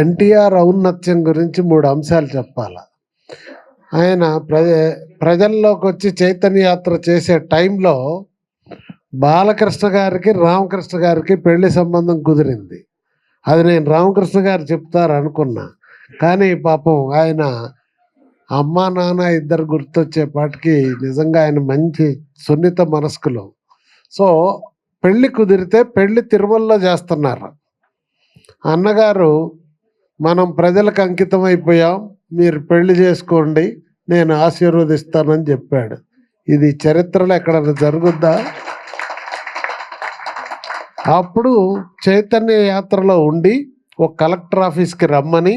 ఎన్టీఆర్ ఔన్నత్యం గురించి 3 అంశాలు చెప్పాల. ఆయన ప్రజల్లోకి వచ్చి చైతన్య యాత్ర చేసే టైంలో బాలకృష్ణ గారికి, రామకృష్ణ గారికి పెళ్లి సంబంధం కుదిరింది. అది నేను రామకృష్ణ గారు చెప్తారు అనుకున్నా. కానీ పాపం ఆయన అమ్మా నాన్న ఇద్దరు గుర్తొచ్చేపాటికి నిజంగా ఆయన మంచి సున్నిత మనస్కులు. సో పెళ్లి కుదిరితే పెళ్లి తిరుమలలో చేస్తున్నారు. అన్నగారు మనం ప్రజలకు అంకితం అయిపోయాం, మీరు పెళ్లి చేసుకోండి, నేను ఆశీర్వదిస్తానని చెప్పాడు. ఇది చరిత్రలో ఎక్కడైనా జరుగుద్దా? అప్పుడు చైతన్య యాత్రలో ఉండి ఒక కలెక్టర్ ఆఫీస్కి రమ్మని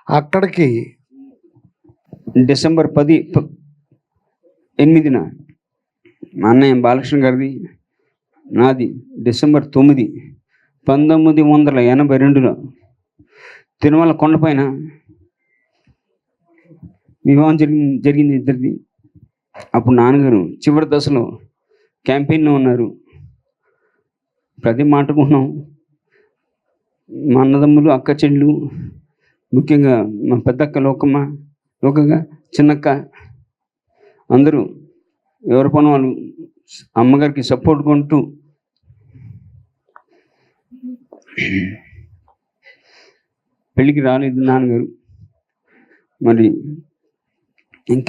అక్కడికి డిసెంబర్ 8న మా అన్నయ్య బాలకృష్ణ గారిది, నాది డిసెంబర్ 9, 1982లో తిరుమల కొండపైన వివాహం జరిగింది ఇద్దరిది. అప్పుడు నాన్నగారు చివరి దశలో క్యాంపెయిన్లో ఉన్నారు. ప్రతి మాటకున్నాం. మా అన్నదమ్ములు, అక్క చెల్లు, ముఖ్యంగా మా పెద్దక్క లోకగా చిన్నక్క అందరూ ఎవరి పని వాళ్ళు అమ్మగారికి సపోర్ట్ కొంటూ పెళ్ళికి రాలేదు నాన్నగారు. మరి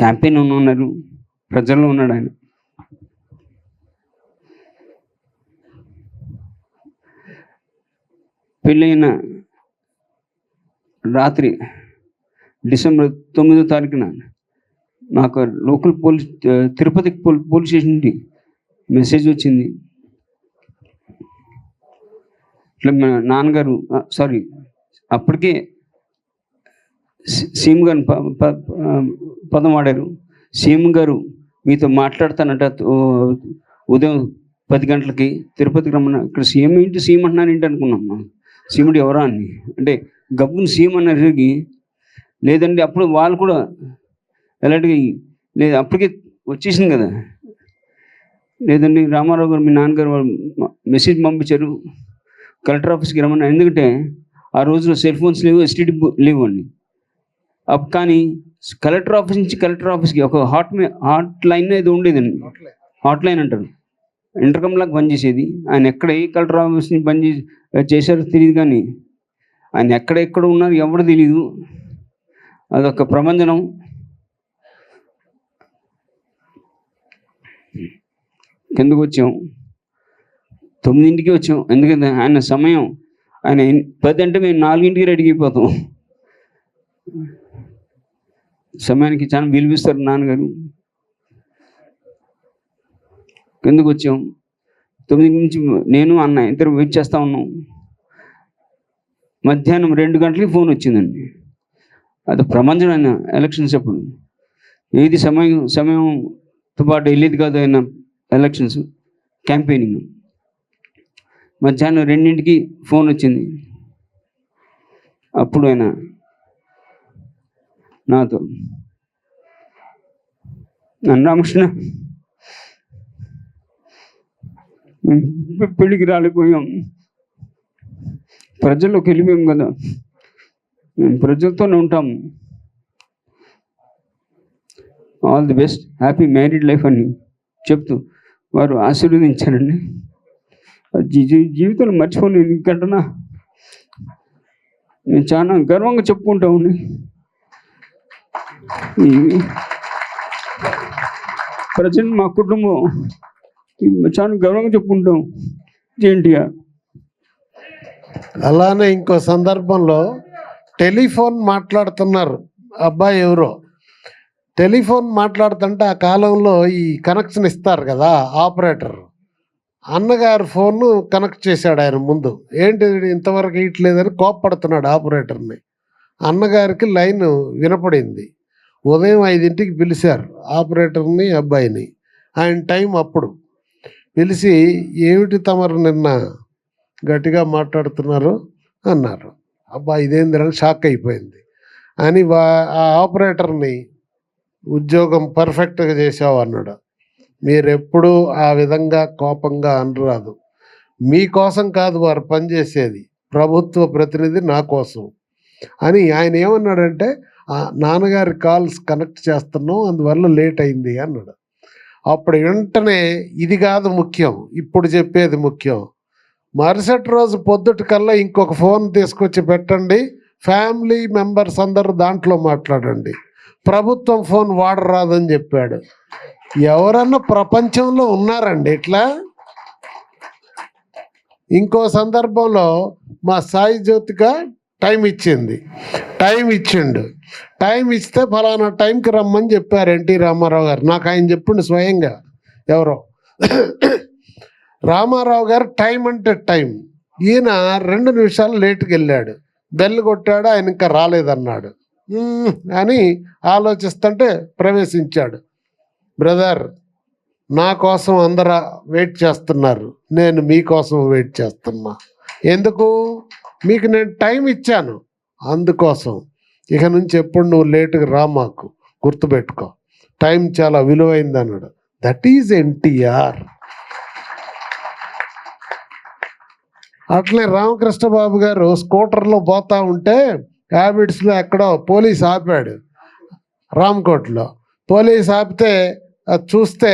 క్యాంపెయిన్ ఉన్నారు, ప్రజల్లో ఉన్నాడు ఆయన. పెళ్ళైన రాత్రి డిసెంబర్ 9వ తారీఖున మాకు లోకల్ తిరుపతి పోలీస్ స్టేషన్ నుండి మెసేజ్ వచ్చింది. ఇట్లా మా నాన్నగారు అప్పటికే సీఎం గారు పదం వాడారు. సీఎం గారు మీతో మాట్లాడతానంట ఉదయం 10 గంటలకి తిరుపతికి రమ్మన్నా. ఇక్కడ సీఎం ఏంటి, సీఎం అంటున్నాను ఏంటి అనుకున్నాం. సీఎండి ఎవరా అని అంటే గబ్బుని సీఎం అన్నది లేదండి. అప్పుడు వాళ్ళు కూడా ఎలాంటి లేదు, అప్పటికే వచ్చేసింది కదా. లేదండి రామారావు గారు మీ నాన్నగారు మెసేజ్ పంపించారు కలెక్టర్ ఆఫీస్కి రమ్మన్నా. ఎందుకంటే ఆ రోజులో సెల్ ఫోన్స్ లేవు, ఎస్టీడీ లేవు అండి. కానీ కలెక్టర్ ఆఫీస్ నుంచి కలెక్టర్ ఆఫీస్కి ఒక హాట్ లైన్ ఏదో ఉండేదండి, హాట్ లైన్ అంటారు, ఇంటర్కమ్ లాగా పనిచేసేది. ఆయన ఎక్కడ ఏ కలెక్టర్ ఆఫీస్ నుంచి చేశారో తెలియదు, కానీ ఆయన ఎక్కడ ఉన్నారు ఎవరు తెలియదు. అదొక ప్రపంచనం. కిందకు వచ్చాం, 9ంటికి వచ్చాం. ఎందుకంటే ఆయన సమయం, ఆయన 10 అంటే మేము 4ంటికి రెడీ అయిపోతాం. సమయానికి చాలా విలువిస్తారు నాన్నగారు. కిందకు వచ్చాం. 9 నుంచి నేను అన్న ఇద్దరు వెయిట్ చేస్తూ ఉన్నాం. మధ్యాహ్నం 2 గంటలకి ఫోన్ వచ్చిందండి. అది ప్రపంచమైన ఎలక్షన్స్ అప్పుడు ఏది సమయంతో పాటు వెళ్ళేది కాదు. ఆయన ఎలక్షన్స్ క్యాంపెయినింగ్. మధ్యాహ్నం 2ంటికి ఫోన్ వచ్చింది. అప్పుడు ఆయన నాతో రామకృష్ణ పెళ్ళికి రాలిపోయాం, ప్రజల్లోకి వెళ్ళిపోయాం కదా, మేము ప్రజలతోనే ఉంటాం, all the best, happy married life అని చెప్తూ వారు ఆశీర్వదించారండి. జీవితంలో మర్చిపోలేను. ఇంకంటనా నేను చాలా గర్వంగా చెప్పుకుంటామండి. ప్రజెంట్ మా కుటుంబం చాలా గర్వంగా చెప్పుకుంటాం. ఎన్టీఆర్. అలానే ఇంకో సందర్భంలో టెలిఫోన్ మాట్లాడుతున్నారు, అబ్బాయి ఎవరో టెలిఫోన్ మాట్లాడుతుంటే ఆ కాలంలో ఈ కనెక్షన్ ఇస్తారు కదా ఆపరేటర్, అన్నగారు ఫోన్ కనెక్ట్ చేశాడు ఆయన ముందు. ఏంటి ఇంతవరకు ఇట్లేదని కోప్పడుతున్నాడు ఆపరేటర్ని. అన్నగారికి లైన్ వినపడింది. ఉదయం 5ంటికి పిలిచారు ఆపరేటర్ని, అబ్బాయిని. ఆయన టైం అప్పుడు పిలిచి ఏమిటి తమరు నిన్న గట్టిగా మాట్లాడుతున్నారు అన్నారు. అబ్బా ఇదేందని షాక్ అయిపోయింది. అని ఆ ఆపరేటర్ని ఉద్యోగం పర్ఫెక్ట్గా చేసావు అన్నాడు. మీరెప్పుడూ ఆ విధంగా కోపంగా అనరాదు. మీకోసం కాదు వారు పనిచేసేది, ప్రభుత్వ ప్రతినిధి నా కోసం. అని ఆయన ఏమన్నాడంటే, నాన్నగారి కాల్స్ కనెక్ట్ చేస్తున్నాం, అందువల్ల లేట్ అయింది అన్నాడు. అప్పుడు వెంటనే ఇది కాదు ముఖ్యం, ఇప్పుడు చెప్పేది ముఖ్యం. మరుసటి రోజు పొద్దుటికల్లా ఇంకొక ఫోన్ తీసుకొచ్చి పెట్టండి, ఫ్యామిలీ మెంబర్స్ అందరూ దాంట్లో మాట్లాడండి, ప్రభుత్వం ఫోన్ వాడరాదని చెప్పాడు. ఎవరన్నా ప్రపంచంలో ఉన్నారండి ఇట్లా? ఇంకో సందర్భంలో మా సాయి జ్యోతిక టైం ఇచ్చిండు. టైం ఇస్తే ఫలానా టైంకి రమ్మని చెప్పారు ఎన్టీ రామారావు గారు. నాకు ఆయన చెప్పిండు స్వయంగా. ఎవరో రామారావు గారు టైం అంటే టైం. ఈయన 2 నిమిషాలు లేటుకి వెళ్ళాడు. బెల్ కొట్టాడు, ఆయన ఇంకా రాలేదన్నాడు. అని ఆలోచిస్తుంటే ప్రవేశించాడు. బ్రదర్, నా కోసం అందరూ వెయిట్ చేస్తున్నారు, నేను మీకోసం వెయిట్ చేస్తున్నా. ఎందుకు? మీకు నేను టైం ఇచ్చాను, అందుకోసం. ఇక నుంచి ఎప్పుడు నువ్వు లేటుగా రా, మాకు గుర్తుపెట్టుకో, టైం చాలా విలువైంది అన్నాడు. That is NTR. అట్లే రామకృష్ణ బాబు గారు స్కూటర్లో పోతా ఉంటే హ్యాబిట్స్లో ఎక్కడో పోలీస్ ఆపాడు. రామ్కోట్లో పోలీస్ ఆపితే అది చూస్తే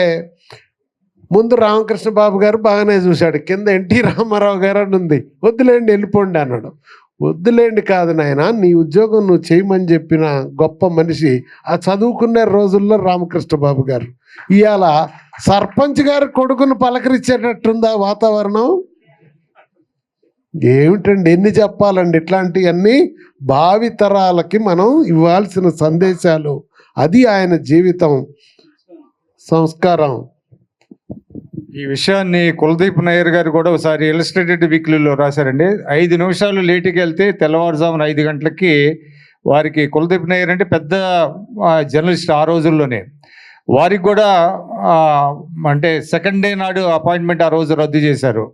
ముందు రామకృష్ణ బాబు గారు బాగానే చూశాడు, కింద ఎన్టీ రామారావు గారు అని ఉంది. వద్దులేండి, వెళ్ళిపోండి అన్నాడు. వద్దులేండి కాదు నాయన, నీ ఉద్యోగం నువ్వు చేయమని చెప్పిన గొప్ప మనిషి ఆ చదువుకునే రోజుల్లో రామకృష్ణ బాబు గారు. ఇవాళ సర్పంచ్ గారు కొడుకును పలకరించేటట్టుందా వాతావరణం? ఏమిటండి, ఎన్ని చెప్పాలండి ఇట్లాంటివన్నీ? భావితరాలకి మనం ఇవ్వాల్సిన సందేశాలు. అది ఆయన జీవితం, సంస్కారం. ఈ విషయాన్ని కులదీప్ నాయర్ గారు కూడా ఒకసారి ఇలస్ట్రేటెడ్ వీక్లీలో రాశారండి. 5 నిమిషాలు లేటుకి వెళ్తే తెల్లవారుజామున 5 గంటలకి వారికి, కులదీప్ నాయర్ అంటే పెద్ద జర్నలిస్ట్ ఆ రోజుల్లోనే, వారికి కూడా అంటే సెకండ్ డే నాడు అపాయింట్మెంట్ ఆ రోజు రద్దు చేశారు.